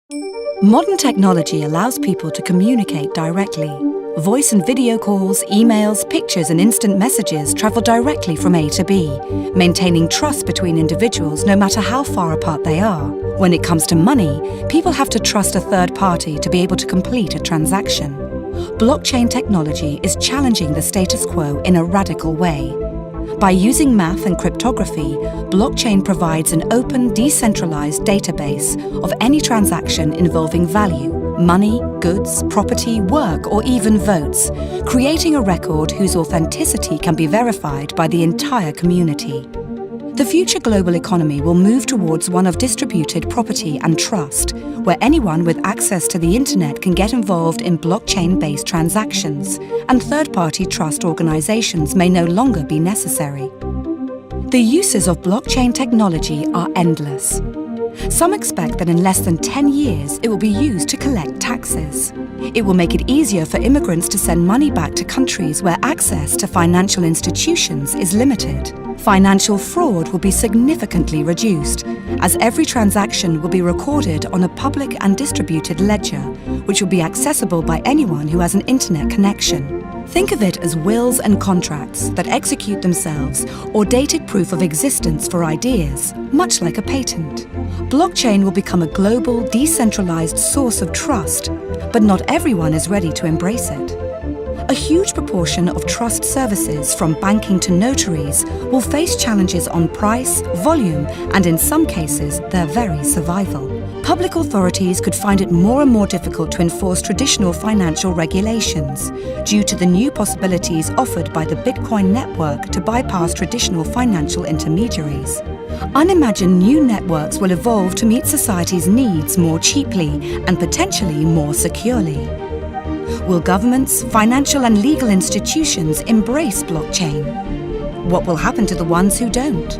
Modern technology allows people to communicate directly. Voice and video calls, emails, pictures and instant messages travel directly from A to B, maintaining trust between individuals no matter how far apart they are. When it comes to money, people have to trust a third party to be able to complete a transaction. Blockchain technology is challenging the status quo in a radical way. By using math and cryptography, blockchain provides an open, decentralized database of any transaction involving value, money, goods, property, work, or even votes, creating a record whose authenticity can be verified by the entire community. The future global economy will move towards one of distributed property and trust, where anyone with access to the internet can get involved in blockchain-based transactions, and third-party trust organizations may no longer be necessary. The uses of blockchain technology are endless. Some expect that in less than 10 years it will be used to collect taxes. It will make it easier for immigrants to send money back to countries where access to financial institutions is limited. Financial fraud will be significantly reduced, as every transaction will be recorded on a public and distributed ledger, which will be accessible by anyone who has an internet connection. Think of it as wills and contracts that execute themselves, or dated proof of existence for ideas, much like a patent. Blockchain will become a global, decentralized source of trust, but not everyone is ready to embrace it. A huge proportion of trust services, from banking to notaries, will face challenges on price, volume, and in some cases, their very survival. Public authorities could find it more and more difficult to enforce traditional financial regulations due to the new possibilities offered by the Bitcoin network to bypass traditional financial intermediaries. Unimagined new networks will evolve to meet society's needs more cheaply and potentially more securely. Will governments, financial and legal institutions embrace blockchain? What will happen to the ones who don't?